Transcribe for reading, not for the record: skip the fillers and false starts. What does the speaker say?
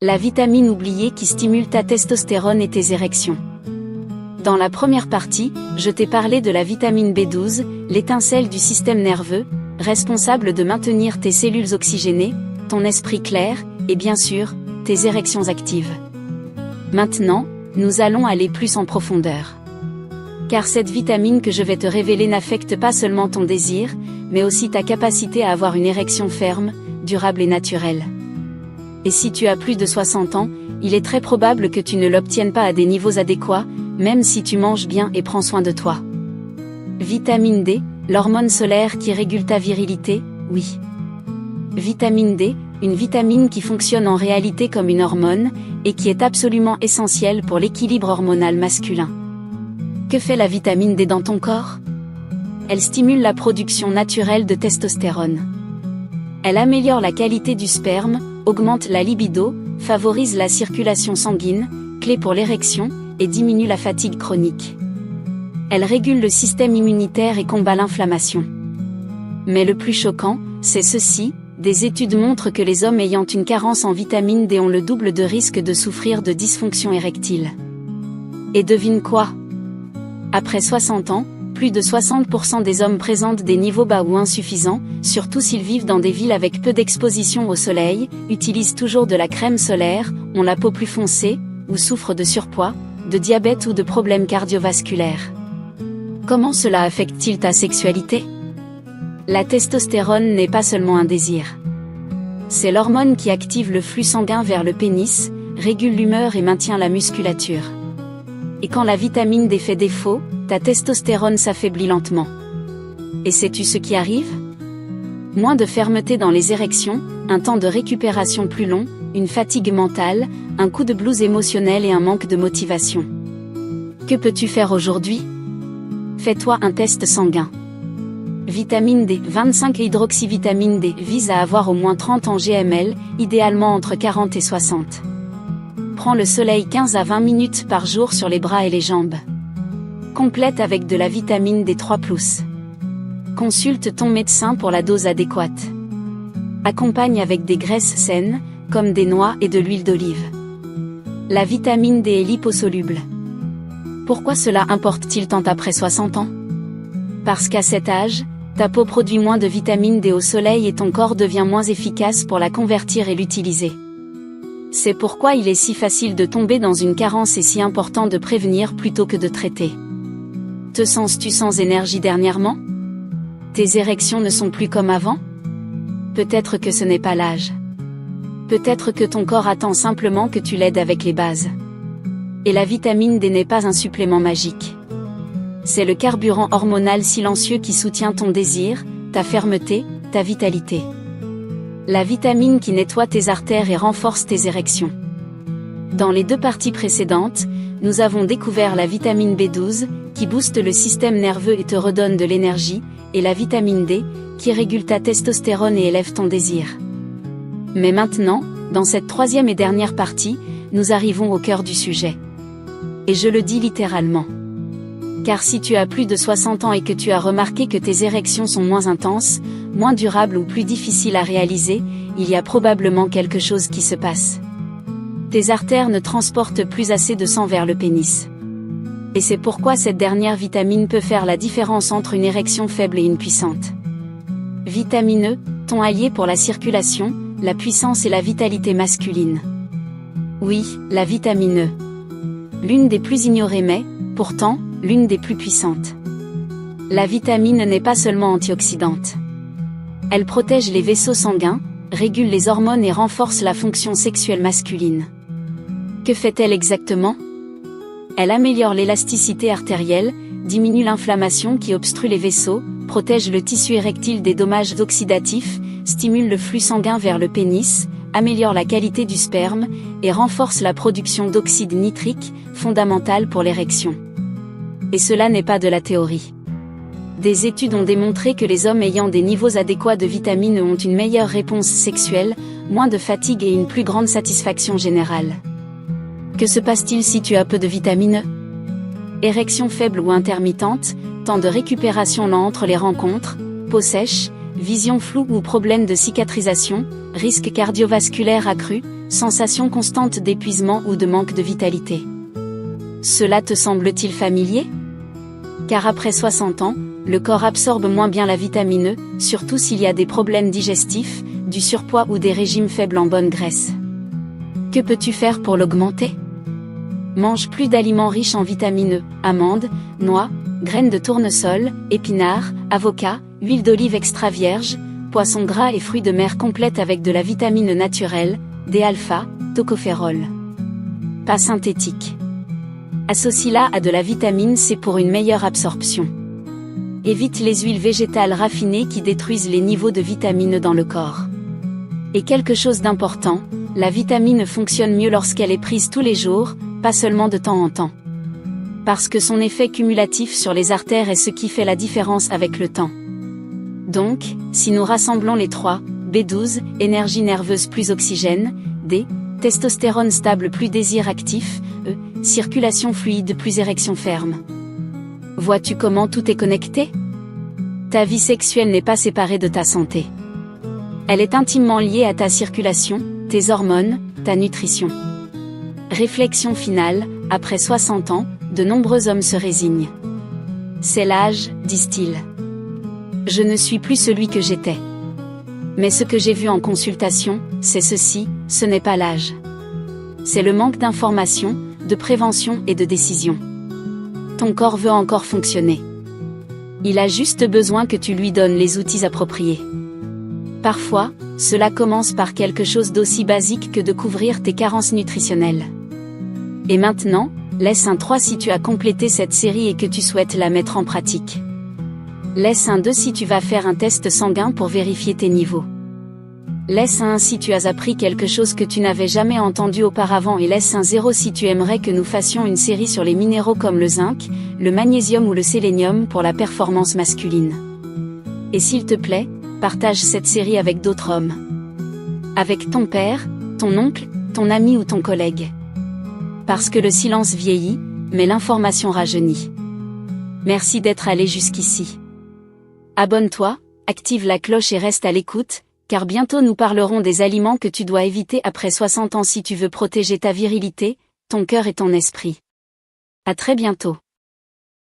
La vitamine oubliée qui stimule ta testostérone et tes érections. Dans la première partie, je t'ai parlé de la vitamine B12, l'étincelle du système nerveux, responsable de maintenir tes cellules oxygénées, ton esprit clair, et bien sûr, tes érections actives. Maintenant, nous allons aller plus en profondeur. Car cette vitamine que je vais te révéler n'affecte pas seulement ton désir, mais aussi ta capacité à avoir une érection ferme, durable et naturelle. Et si tu as plus de 60 ans, il est très probable que tu ne l'obtiennes pas à des niveaux adéquats, même si tu manges bien et prends soin de toi. Vitamine D, l'hormone solaire qui régule ta virilité, oui. Vitamine D, une vitamine qui fonctionne en réalité comme une hormone, et qui est absolument essentielle pour l'équilibre hormonal masculin. Que fait la vitamine D dans ton corps? Elle stimule la production naturelle de testostérone. Elle améliore la qualité du sperme, augmente la libido, favorise la circulation sanguine, clé pour l'érection, et diminue la fatigue chronique. Elle régule le système immunitaire et combat l'inflammation. Mais le plus choquant, c'est ceci, des études montrent que les hommes ayant une carence en vitamine D ont le double de risque de souffrir de dysfonction érectile. Et devine quoi? Après 60 ans, plus de 60% des hommes présentent des niveaux bas ou insuffisants, surtout s'ils vivent dans des villes avec peu d'exposition au soleil, utilisent toujours de la crème solaire, ont la peau plus foncée, ou souffrent de surpoids, de diabète ou de problèmes cardiovasculaires. Comment cela affecte-t-il ta sexualité? La testostérone n'est pas seulement un désir. C'est l'hormone qui active le flux sanguin vers le pénis, régule l'humeur et maintient la musculature. Et quand la vitamine D fait défaut, ta testostérone s'affaiblit lentement. Et sais-tu ce qui arrive? Moins de fermeté dans les érections, un temps de récupération plus long, une fatigue mentale, un coup de blues émotionnel et un manque de motivation. Que peux-tu faire aujourd'hui? Fais-toi un test sanguin. Vitamine D, 25 hydroxyvitamine D vise à avoir au moins 30 en GML, idéalement entre 40 et 60. Prends le soleil 15 à 20 minutes par jour sur les bras et les jambes. Complète avec de la vitamine D3+. Consulte ton médecin pour la dose adéquate. Accompagne avec des graisses saines, comme des noix et de l'huile d'olive. La vitamine D est liposoluble. Pourquoi cela importe-t-il tant après 60 ans? Parce qu'à cet âge, ta peau produit moins de vitamine D au soleil et ton corps devient moins efficace pour la convertir et l'utiliser. C'est pourquoi il est si facile de tomber dans une carence et si important de prévenir plutôt que de traiter. Te sens-tu sans énergie dernièrement? Tes érections ne sont plus comme avant? Peut-être que ce n'est pas l'âge. Peut-être que ton corps attend simplement que tu l'aides avec les bases. Et la vitamine D n'est pas un supplément magique. C'est le carburant hormonal silencieux qui soutient ton désir, ta fermeté, ta vitalité. La vitamine qui nettoie tes artères et renforce tes érections. Dans les deux parties précédentes, nous avons découvert la vitamine B12, qui booste le système nerveux et te redonne de l'énergie, et la vitamine D, qui régule ta testostérone et élève ton désir. Mais maintenant, dans cette troisième et dernière partie, nous arrivons au cœur du sujet. Et je le dis littéralement. Car si tu as plus de 60 ans et que tu as remarqué que tes érections sont moins intenses, moins durables ou plus difficiles à réaliser, il y a probablement quelque chose qui se passe. Tes artères ne transportent plus assez de sang vers le pénis. Et c'est pourquoi cette dernière vitamine peut faire la différence entre une érection faible et une puissante. Vitamine E, ton allié pour la circulation, la puissance et la vitalité masculine. Oui, la vitamine E. L'une des plus ignorées mais, pourtant, l'une des plus puissantes. La vitamine n'est pas seulement antioxydante. Elle protège les vaisseaux sanguins, régule les hormones et renforce la fonction sexuelle masculine. Que fait-elle exactement? Elle améliore l'élasticité artérielle, diminue l'inflammation qui obstrue les vaisseaux, protège le tissu érectile des dommages oxydatifs, stimule le flux sanguin vers le pénis, améliore la qualité du sperme, et renforce la production d'oxyde nitrique, fondamentale pour l'érection. Et cela n'est pas de la théorie. Des études ont démontré que les hommes ayant des niveaux adéquats de vitamines ont une meilleure réponse sexuelle, moins de fatigue et une plus grande satisfaction générale. Que se passe-t-il si tu as peu de vitamine E? Érection faible ou intermittente, temps de récupération lent entre les rencontres, peau sèche, vision floue ou problème de cicatrisation, risque cardiovasculaire accru, sensation constante d'épuisement ou de manque de vitalité. Cela te semble-t-il familier? Car après 60 ans, le corps absorbe moins bien la vitamine E, surtout s'il y a des problèmes digestifs, du surpoids ou des régimes faibles en bonne graisse. Que peux-tu faire pour l'augmenter? Mange plus d'aliments riches en vitamine E, amandes, noix, graines de tournesol, épinards, avocats, huile d'olive extra vierge, poissons gras et fruits de mer complètes avec de la vitamine naturelle, D-alpha, tocopherol. Pas synthétique. Associe-la à de la vitamine C pour une meilleure absorption. Évite les huiles végétales raffinées qui détruisent les niveaux de vitamine dans le corps. Et quelque chose d'important, la vitamine fonctionne mieux lorsqu'elle est prise tous les jours, pas seulement de temps en temps. Parce que son effet cumulatif sur les artères est ce qui fait la différence avec le temps. Donc, si nous rassemblons les trois, B12, énergie nerveuse plus oxygène, D, testostérone stable plus désir actif, E, circulation fluide plus érection ferme. Vois-tu comment tout est connecté? Ta vie sexuelle n'est pas séparée de ta santé. Elle est intimement liée à ta circulation, tes hormones, ta nutrition. Réflexion finale, après 60 ans, de nombreux hommes se résignent. C'est l'âge, disent-ils. Je ne suis plus celui que j'étais. Mais ce que j'ai vu en consultation, c'est ceci, ce n'est pas l'âge. C'est le manque d'information, de prévention et de décision. Ton corps veut encore fonctionner. Il a juste besoin que tu lui donnes les outils appropriés. Parfois, cela commence par quelque chose d'aussi basique que de couvrir tes carences nutritionnelles. Et maintenant, laisse un 3 si tu as complété cette série et que tu souhaites la mettre en pratique. Laisse un 2 si tu vas faire un test sanguin pour vérifier tes niveaux. Laisse un 1 si tu as appris quelque chose que tu n'avais jamais entendu auparavant et laisse un 0 si tu aimerais que nous fassions une série sur les minéraux comme le zinc, le magnésium ou le sélénium pour la performance masculine. Et s'il te plaît, partage cette série avec d'autres hommes. Avec ton père, ton oncle, ton ami ou ton collègue. Parce que le silence vieillit, mais l'information rajeunit. Merci d'être allé jusqu'ici. Abonne-toi, active la cloche et reste à l'écoute, car bientôt nous parlerons des aliments que tu dois éviter après 60 ans si tu veux protéger ta virilité, ton cœur et ton esprit. À très bientôt.